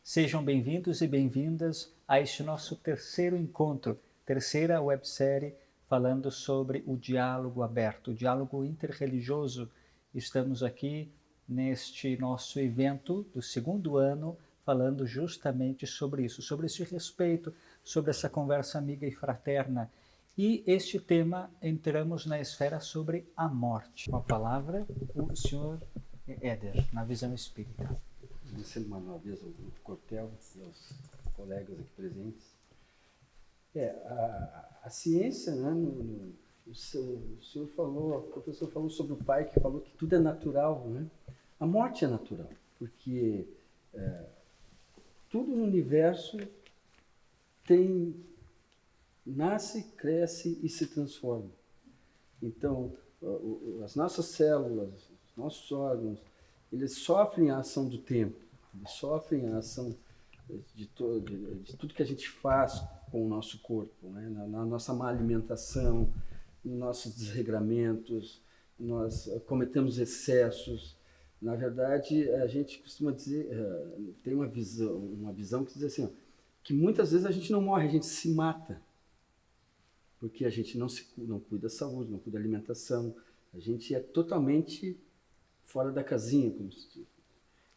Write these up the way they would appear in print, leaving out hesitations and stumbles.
Sejam bem-vindos e bem-vindas a este nosso terceiro encontro, terceira websérie falando sobre o diálogo aberto, o diálogo interreligioso. Estamos aqui neste nosso evento do segundo ano falando justamente sobre isso, sobre esse respeito, sobre essa conversa amiga e fraterna. E este tema entramos na esfera sobre a morte. Com a palavra, o senhor Éder, na visão espírita. Iniciando uma vez ao Grupo Cortel e aos colegas aqui presentes. A ciência, né, o senhor falou, o professor falou sobre o pai que falou que tudo é natural, né? A morte é natural, porque tudo no universo nasce, cresce e se transforma. Então, as nossas células, os nossos órgãos, eles sofrem a ação do tempo, eles sofrem a ação de tudo que a gente faz com o nosso corpo, né? Na nossa má alimentação, nos nossos desregramentos, nós cometemos excessos. Na verdade, a gente costuma dizer, tem uma visão que diz assim, ó, que muitas vezes a gente não morre, a gente se mata, porque a gente não cuida da saúde, não cuida da alimentação, a gente é totalmente fora da casinha, como se diz.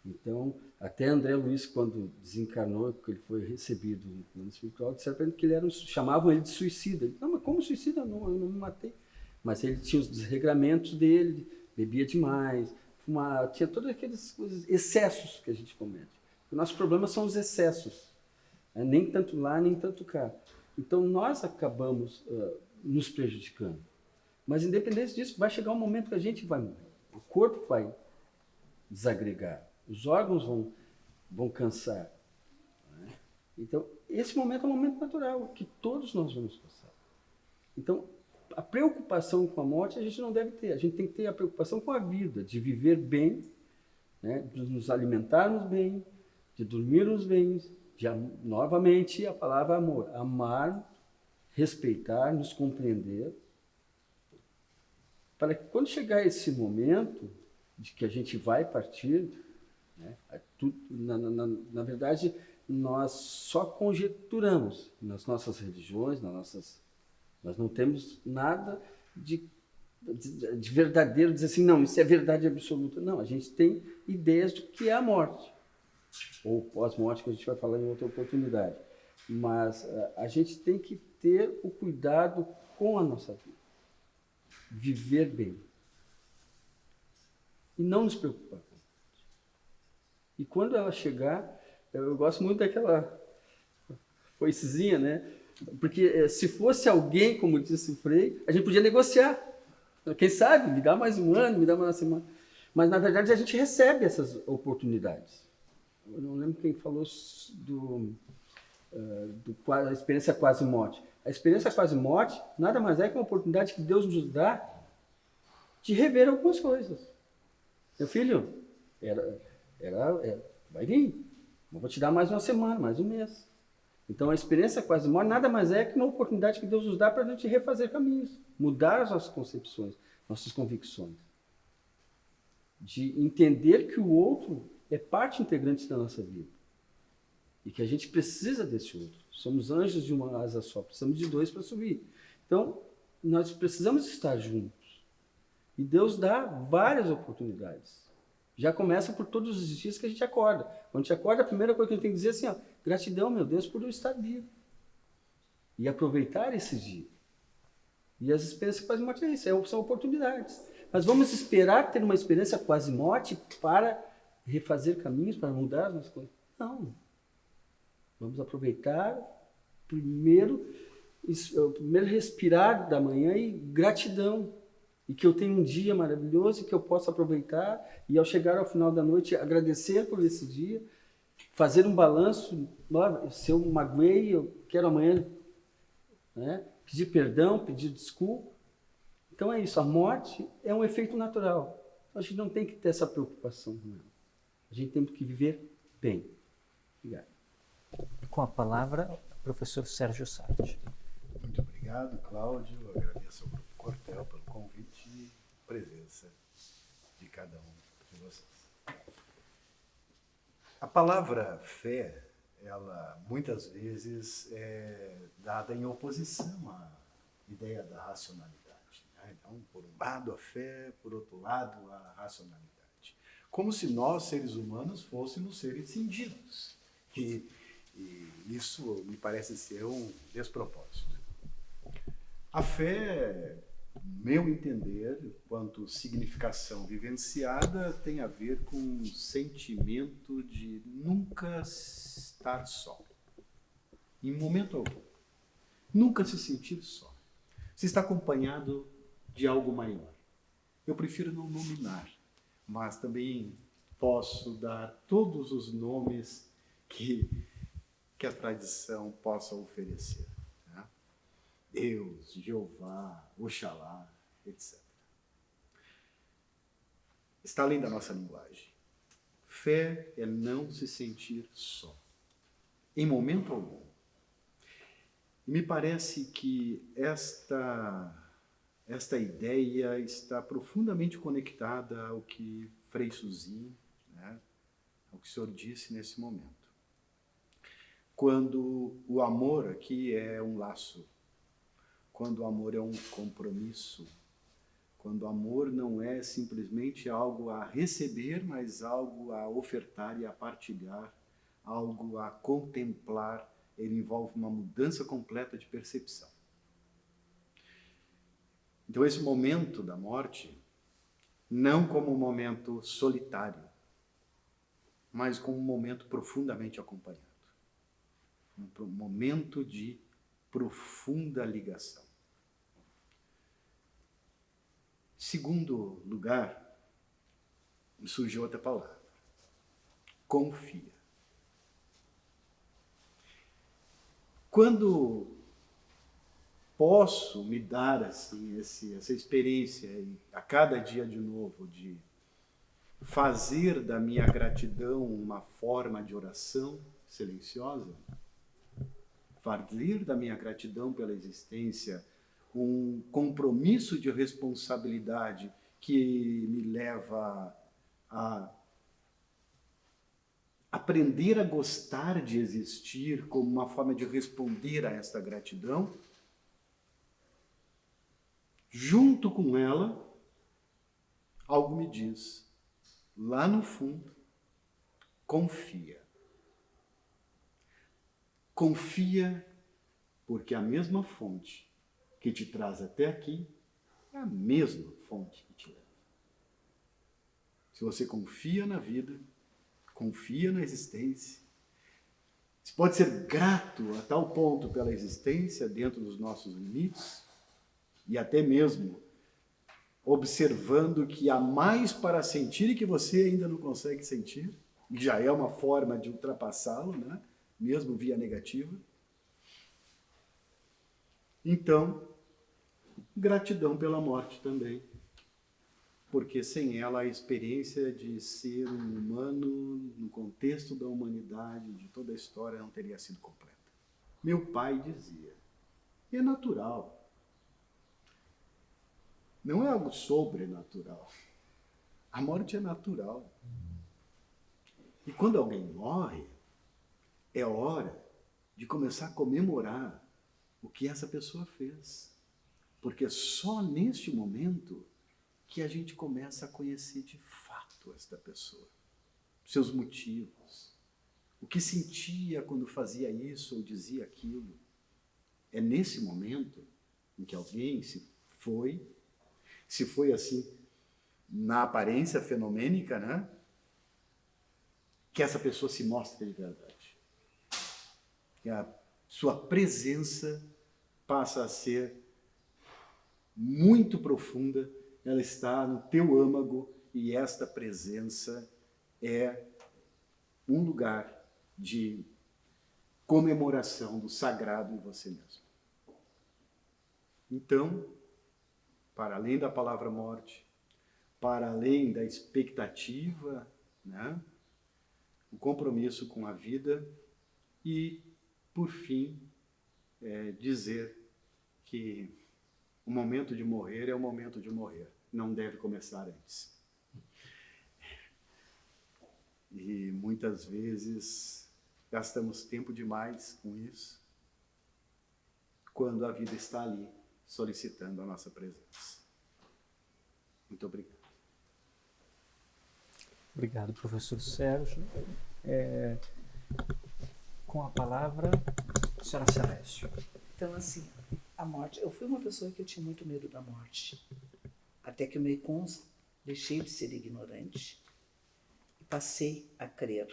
Então, até André Luiz, quando desencarnou, que ele foi recebido no plano espiritual, disseram para ele que chamavam ele de suicida. Ele, não, mas como suicida? Eu não me matei. Mas ele tinha os desregramentos dele, bebia demais, fumava, tinha todos aqueles excessos que a gente comete. O nosso problema são os excessos, né? Nem tanto lá, nem tanto cá. Então, nós acabamos nos prejudicando. Mas, independente disso, vai chegar um momento que a gente vai morrer. O corpo vai desagregar, os órgãos vão cansar. Né? Então, esse momento é um momento natural, que todos nós vamos passar. Então, a preocupação com a morte a gente não deve ter. A gente tem que ter a preocupação com a vida, de viver bem, né? De nos alimentarmos bem, de dormirmos bem, novamente a palavra amor. Amar, respeitar, nos compreender, para que quando chegar esse momento de que a gente vai partir, né, na verdade, nós só conjecturamos nas nossas religiões, nós não temos nada de verdadeiro, dizer assim, não, isso é verdade absoluta. Não, a gente tem ideias do que é a morte, ou pós-morte, que a gente vai falar em outra oportunidade. Mas a gente tem que ter o cuidado com a nossa vida. Viver bem. E não nos preocupar. E quando ela chegar, eu gosto muito daquela foicezinha, né? Porque se fosse alguém, como disse o Frei, a gente podia negociar. Quem sabe, me dá mais um ano, me dá mais uma semana. Mas, na verdade, a gente recebe essas oportunidades. Eu não lembro quem falou da experiência quase-morte. A experiência quase-morte nada mais é que uma oportunidade que Deus nos dá de rever algumas coisas. Meu filho, vai vir. Eu vou te dar mais uma semana, mais um mês. Então, a experiência quase-morte nada mais é que uma oportunidade que Deus nos dá para a gente refazer caminhos, mudar as nossas concepções, nossas convicções. De entender que o outro é parte integrante da nossa vida. E que a gente precisa desse outro. Somos anjos de uma asa só, precisamos de dois para subir. Então, nós precisamos estar juntos. E Deus dá várias oportunidades. Já começa por todos os dias que a gente acorda. Quando a gente acorda, a primeira coisa que a gente tem que dizer é assim, ó, gratidão, meu Deus, por eu estar vivo. E aproveitar esse dia. E as experiências quase-morte é isso, são oportunidades. Mas vamos esperar ter uma experiência quase-morte para refazer caminhos, para mudar as nossas coisas? Não. Vamos aproveitar primeiro respirar da manhã e gratidão. E que eu tenha um dia maravilhoso e que eu possa aproveitar e ao chegar ao final da noite agradecer por esse dia, fazer um balanço, se eu magoei, eu quero amanhã, né, pedir perdão, pedir desculpa. Então é isso, a morte é um efeito natural. A gente não tem que ter essa preocupação com ela. A gente tem que viver bem. Obrigado. com a palavra o professor Sérgio Sardi. Muito obrigado, Cláudio. Agradeço ao Grupo Cortel pelo convite e presença de cada um de vocês. A palavra fé, ela muitas vezes é dada em oposição à ideia da racionalidade, né? Então, por um lado a fé, por outro lado a racionalidade. Como se nós, seres humanos, fôssemos seres cindidos. E isso me parece ser um despropósito. A fé, meu entender, quanto significação vivenciada, tem a ver com um sentimento de nunca estar só. Em momento algum. Nunca se sentir só. Se está acompanhado de algo maior. Eu prefiro não nominar, mas também posso dar todos os nomes que a tradição possa oferecer. Né? Deus, Jeová, Oxalá, etc. Está além da nossa linguagem. Fé é não se sentir só, em momento algum. E me parece que esta ideia está profundamente conectada ao que Frei Suzin, né, ao que o senhor disse nesse momento. Quando o amor aqui é um laço, quando o amor é um compromisso, quando o amor não é simplesmente algo a receber, mas algo a ofertar e a partilhar, algo a contemplar, ele envolve uma mudança completa de percepção. Então esse momento da morte, não como um momento solitário, mas como um momento profundamente acompanhado. Um momento de profunda ligação. Segundo lugar, surgiu outra palavra. Confia. Quando posso me dar assim, essa experiência a cada dia de novo de fazer da minha gratidão uma forma de oração silenciosa, fazer da minha gratidão pela existência um compromisso de responsabilidade que me leva a aprender a gostar de existir como uma forma de responder a esta gratidão, junto com ela, algo me diz, lá no fundo, confia. Confia porque a mesma fonte que te traz até aqui é a mesma fonte que te leva. Se você confia na vida, confia na existência, você pode ser grato a tal ponto pela existência dentro dos nossos limites e até mesmo observando que há mais para sentir e que você ainda não consegue sentir, que já é uma forma de ultrapassá-lo, né? Mesmo via negativa. Então, gratidão pela morte também, porque sem ela a experiência de ser um humano no contexto da humanidade, de toda a história, não teria sido completa. Meu pai dizia, e é natural, não é algo sobrenatural, a morte é natural. E quando alguém morre, é hora de começar a comemorar o que essa pessoa fez. Porque é só neste momento que a gente começa a conhecer de fato esta pessoa, seus motivos, o que sentia quando fazia isso ou dizia aquilo. É nesse momento em que alguém se foi assim, na aparência fenomênica, né? Que essa pessoa se mostra de verdade. Que a sua presença passa a ser muito profunda, ela está no teu âmago e esta presença é um lugar de comemoração do sagrado em você mesmo. Então, para além da palavra morte, para além da expectativa, né, o compromisso com a vida e por fim, dizer que o momento de morrer é o momento de morrer, não deve começar antes. E muitas vezes gastamos tempo demais com isso, quando a vida está ali, solicitando a nossa presença. Muito obrigado. Obrigado, professor Sérgio. Com a palavra, a senhora Celeste. Então, assim, a morte... Eu fui uma pessoa que eu tinha muito medo da morte. Até que eu me deixei de ser ignorante e passei a crer.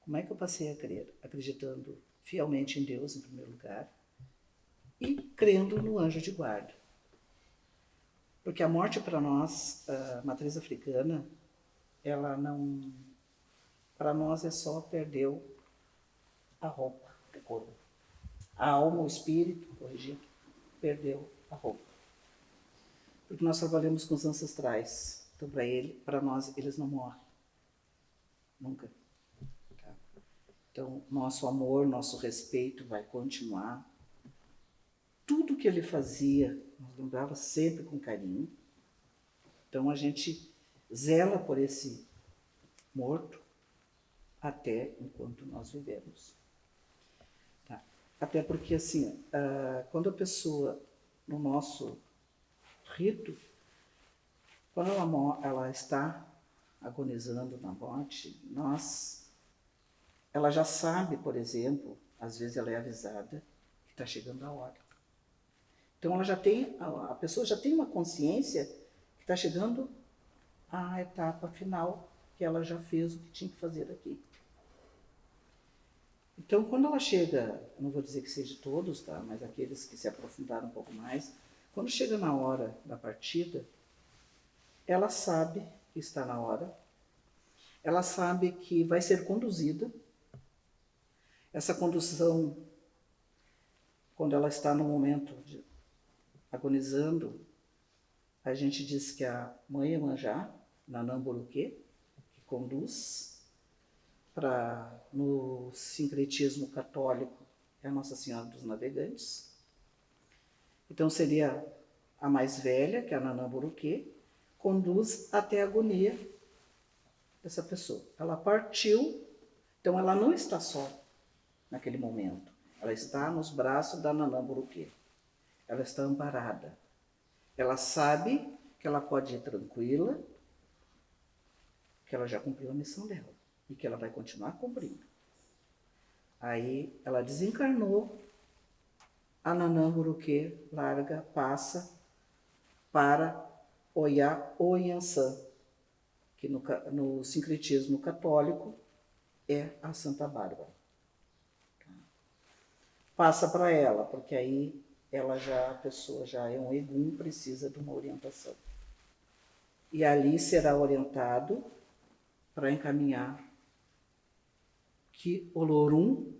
Como é que eu passei a crer? Acreditando fielmente em Deus, em primeiro lugar, e crendo no anjo de guarda. Porque a morte para nós, a matriz africana, ela não... Para nós é só perdeu a roupa, o corpo. A alma, o espírito, corrigindo, perdeu a roupa. Porque nós trabalhamos com os ancestrais. Então, para nós, eles não morrem. Nunca. Tá? Então, nosso amor, nosso respeito vai continuar. Tudo que ele fazia, nós lembrava sempre com carinho. Então, a gente zela por esse morto até enquanto nós vivemos. Tá? Até porque, assim, quando a pessoa, no nosso rito, quando ela está agonizando na morte, ela já sabe, por exemplo, às vezes ela é avisada que está chegando a hora. Então a pessoa já tem uma consciência que está chegando à etapa final, que ela já fez o que tinha que fazer aqui. Então, quando ela chega, não vou dizer que seja todos, tá? Mas aqueles que se aprofundaram um pouco mais, quando chega na hora da partida, ela sabe que está na hora, ela sabe que vai ser conduzida. Essa condução, quando ela está no momento de agonizando, a gente diz que a mãe Iemanjá, Nanamburuquê, que conduz, no sincretismo católico, é a Nossa Senhora dos Navegantes. Então seria a mais velha, que é a Nanamburuquê, conduz até a agonia dessa pessoa. Ela partiu, então ela não está só naquele momento. Ela está nos braços da Nanamburuquê. Ela está amparada. Ela sabe que ela pode ir tranquila, que ela já cumpriu a missão dela e que ela vai continuar cumprindo. Aí ela desencarnou, a Nanamburuquê larga, passa para Oiá Oiansã, que no sincretismo católico é a Santa Bárbara. Passa para ela, porque aí a pessoa já é um egum, precisa de uma orientação. E ali será orientado para encaminhar que Olorum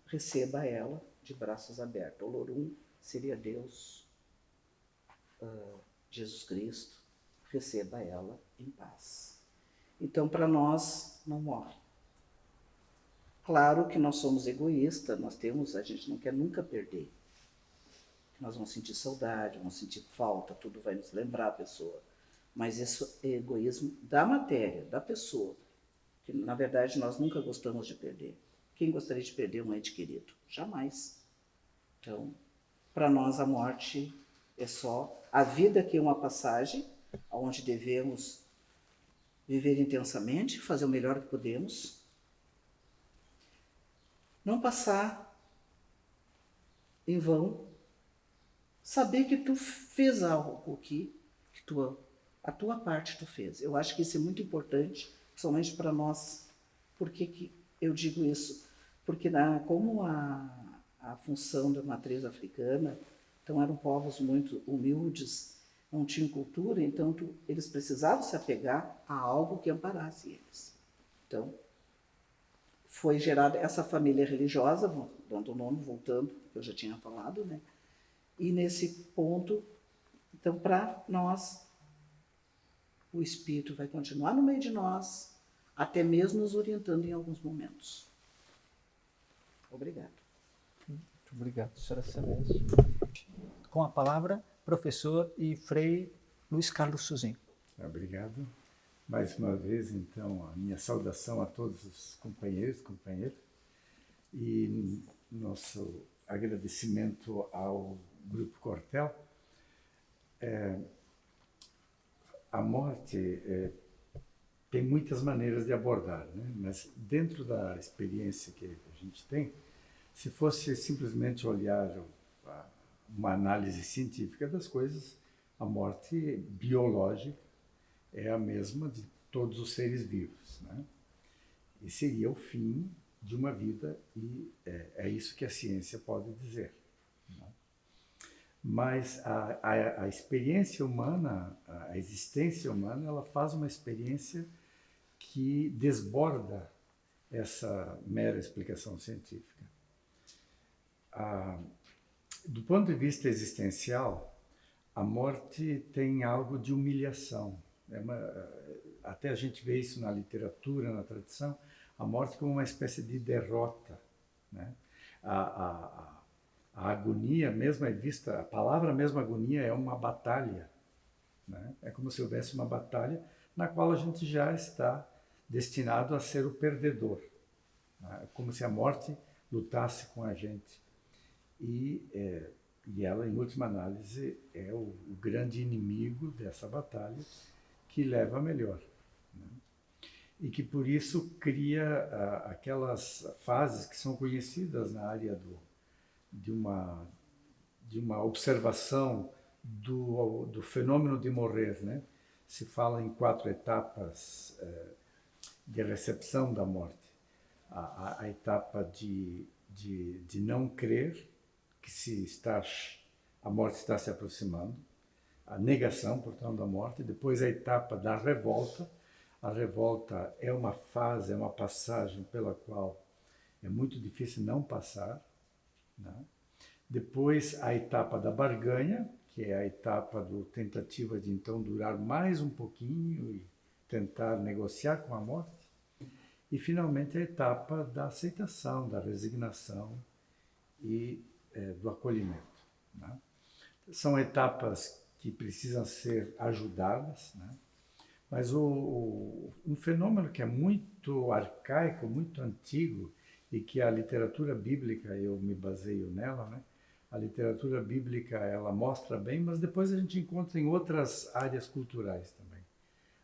receba ela de braços abertos. Olorum seria Deus, Jesus Cristo, receba ela em paz. Então, para nós, não morre. Claro que nós somos egoístas, a gente não quer nunca perder. Nós vamos sentir saudade, vamos sentir falta, tudo vai nos lembrar a pessoa. Mas isso é egoísmo da matéria, da pessoa, que na verdade nós nunca gostamos de perder. Quem gostaria de perder um ente querido? Jamais. Então, para nós a morte é só a vida, que é uma passagem, onde devemos viver intensamente, fazer o melhor que podemos, não passar em vão, saber que tu fez algo que a tua parte tu fez. Eu acho que isso é muito importante, principalmente para nós. Por que eu digo isso? Porque como a função da matriz africana, então eram povos muito humildes, não tinham cultura, então eles precisavam se apegar a algo que amparasse eles. Então, foi gerada essa família religiosa, dando o nome, voltando, que eu já tinha falado, né? E nesse ponto, então, para nós, o Espírito vai continuar no meio de nós, até mesmo nos orientando em alguns momentos. Obrigada. Muito obrigado, senhora Celeste. Com a palavra, professor e Frei Luiz Carlos Suzinho. Obrigado. Mais uma vez, então, a minha saudação a todos os companheiros, companheiras, e nosso agradecimento ao Grupo Cortel. A morte tem muitas maneiras de abordar, né? Mas dentro da experiência que a gente tem, se fosse simplesmente olhar uma análise científica das coisas, a morte biológica é a mesma de todos os seres vivos, né? E seria o fim de uma vida, e é isso que a ciência pode dizer, né? Mas a experiência humana, a existência humana, ela faz uma experiência que desborda essa mera explicação científica. Do ponto de vista existencial, a morte tem algo de humilhação. Até a gente vê isso na literatura, na tradição, a morte como uma espécie de derrota, né? A agonia mesmo é vista, a palavra mesmo agonia é uma batalha, né? É como se houvesse uma batalha na qual a gente já está destinado a ser o perdedor, né? É como se a morte lutasse com a gente. E ela, em última análise, é o grande inimigo dessa batalha que leva a melhor, né? E que, por isso, cria aquelas fases que são conhecidas na área de uma observação do fenômeno de morrer, né? Se fala em 4 etapas de recepção da morte. A etapa de não crer que a morte está se aproximando, a negação, portanto, da morte. Depois a etapa da revolta. A revolta é uma fase, é uma passagem pela qual é muito difícil não passar, né? Depois a etapa da barganha, que é a etapa da tentativa de então durar mais um pouquinho e tentar negociar com a morte. E finalmente a etapa da aceitação, da resignação e do acolhimento, né? São etapas que precisam ser ajudadas, né? Mas um fenômeno que é muito arcaico, muito antigo, e que a literatura bíblica, eu me baseio nela, né? A literatura bíblica, ela mostra bem, mas depois a gente encontra em outras áreas culturais também.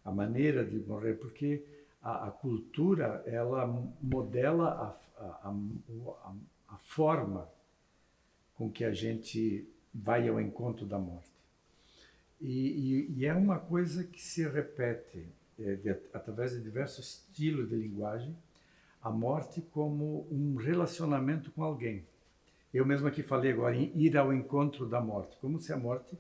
A maneira de morrer, porque a cultura, ela modela a forma com que a gente vai ao encontro da morte. E é uma coisa que se repete através de diversos estilos de linguagem, a morte como um relacionamento com alguém. Eu mesmo aqui falei agora em ir ao encontro da morte, como se a morte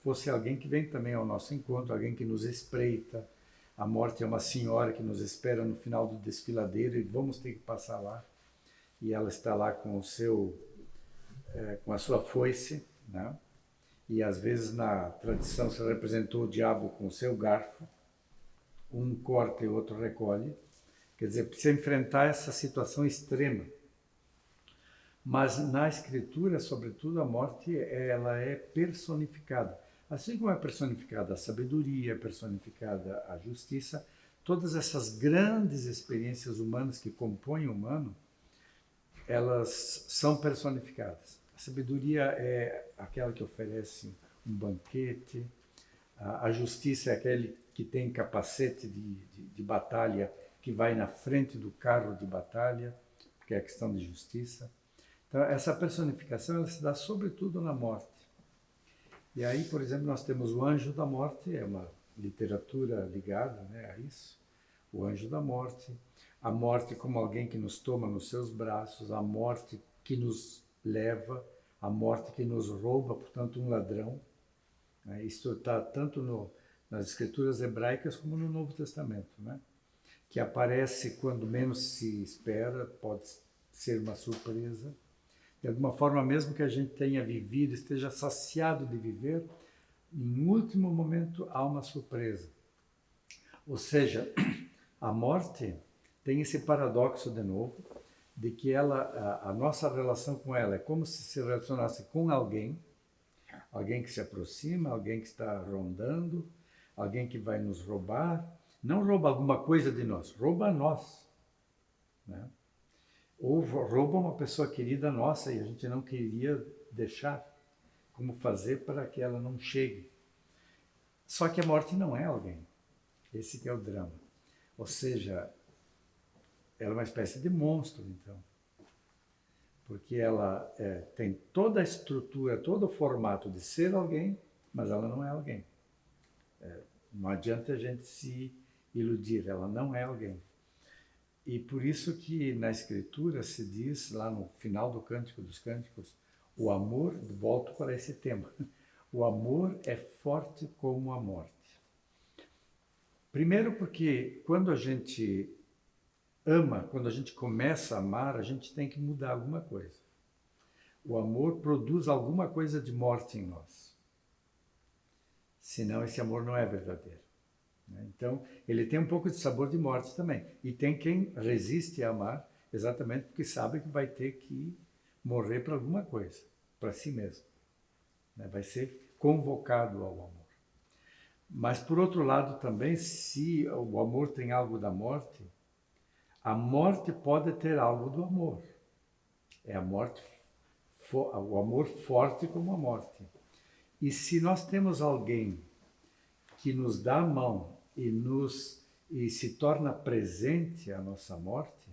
fosse alguém que vem também ao nosso encontro, alguém que nos espreita. A morte é uma senhora que nos espera no final do desfiladeiro e vamos ter que passar lá. E ela está lá com com a sua foice, né? E às vezes na tradição se representou o diabo com o seu garfo, um corta e o outro recolhe. Quer dizer, precisa enfrentar essa situação extrema. Mas na escritura, sobretudo, a morte ela é personificada. Assim como é personificada a sabedoria, é personificada a justiça, todas essas grandes experiências humanas que compõem o humano, elas são personificadas. A sabedoria é aquela que oferece um banquete, a justiça é aquele que tem capacete de batalha, que vai na frente do carro de batalha, porque é a questão de justiça. Então, essa personificação ela se dá sobretudo na morte. E aí, por exemplo, nós temos o anjo da morte, é uma literatura ligada, né, a isso, o anjo da morte, a morte como alguém que nos toma nos seus braços, a morte que nos leva, a morte que nos rouba, portanto, um ladrão. Né? Isso está tanto nas escrituras hebraicas como no Novo Testamento, né? Que aparece quando menos se espera, pode ser uma surpresa. De alguma forma, mesmo que a gente tenha vivido, esteja saciado de viver, em último momento há uma surpresa. Ou seja, a morte tem esse paradoxo de novo, de que a nossa relação com ela é como se relacionasse com alguém que se aproxima, alguém que está rondando, alguém que vai nos roubar. Não rouba alguma coisa de nós, rouba a nós, né? Ou rouba uma pessoa querida nossa e a gente não queria deixar. Como fazer para que ela não chegue? Só que a morte não é alguém. Esse que é o drama. Ou seja, ela é uma espécie de monstro, então. Porque ela tem toda a estrutura, todo o formato de ser alguém, mas ela não é alguém. Não adianta a gente se iludir, ela não é alguém. E por isso que na Escritura se diz, lá no final do Cântico dos Cânticos, o amor, volto para esse tema, o amor é forte como a morte. Primeiro porque quando a gente ama, quando a gente começa a amar, a gente tem que mudar alguma coisa. O amor produz alguma coisa de morte em nós. Senão esse amor não é verdadeiro. Então, ele tem um pouco de sabor de morte também. E tem quem resiste a amar exatamente porque sabe que vai ter que morrer para alguma coisa, para si mesmo. Vai ser convocado ao amor. Mas, por outro lado, também, se o amor tem algo da morte, a morte pode ter algo do amor. É a morte, o amor forte como a morte. E se nós temos alguém que nos dá a mão e se torna presente à nossa morte,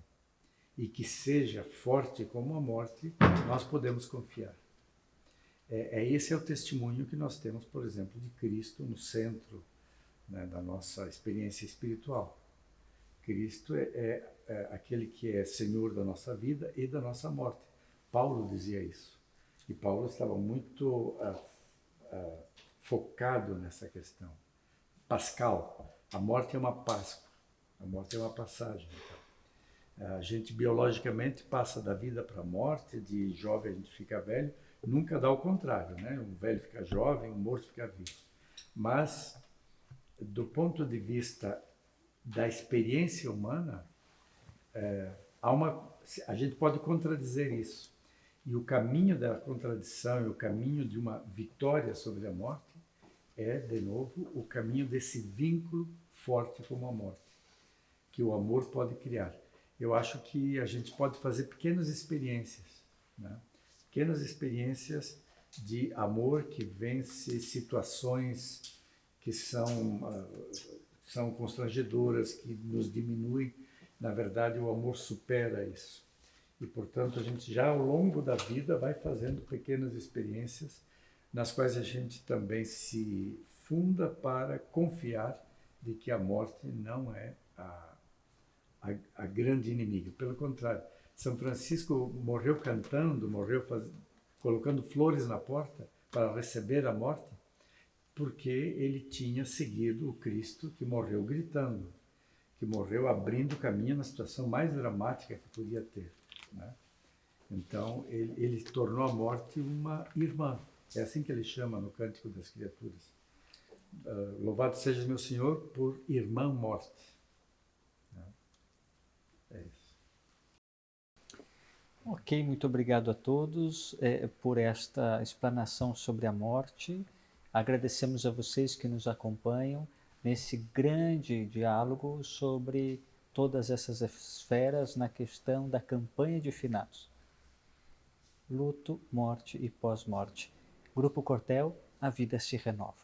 e que seja forte como a morte, nós podemos confiar. Esse é o testemunho que nós temos, por exemplo, de Cristo no centro, né, da nossa experiência espiritual. Cristo é aquele que é Senhor da nossa vida e da nossa morte. Paulo dizia isso. E Paulo estava muito focado nessa questão. Pascal, a morte é uma Páscoa, a morte é uma passagem. Então, a gente biologicamente passa da vida para a morte, de jovem a gente fica velho, nunca dá o contrário, né? Um velho fica jovem, um morto fica vivo. Mas, do ponto de vista da experiência humana, a gente pode contradizer isso. E o caminho da contradição e o caminho de uma vitória sobre a morte é, de novo, o caminho desse vínculo forte como a morte, que o amor pode criar. Eu acho que a gente pode fazer pequenas experiências, né? Pequenas experiências de amor que vence situações que são constrangedoras, que nos diminuem. Na verdade, o amor supera isso. E, portanto, a gente já ao longo da vida vai fazendo pequenas experiências nas quais a gente também se funda para confiar de que a morte não é a grande inimiga. Pelo contrário, São Francisco morreu cantando, colocando flores na porta para receber a morte, porque ele tinha seguido o Cristo que morreu gritando, que morreu abrindo caminho na situação mais dramática que podia ter, né? Então, ele tornou a morte uma irmã. É assim que ele chama no Cântico das Criaturas. Louvado seja meu Senhor por irmã morte. É isso. Ok, muito obrigado a todos por esta explanação sobre a morte. Agradecemos a vocês que nos acompanham nesse grande diálogo sobre todas essas esferas na questão da campanha de finados. Luto, morte e pós-morte. Grupo Cortel, a vida se renova.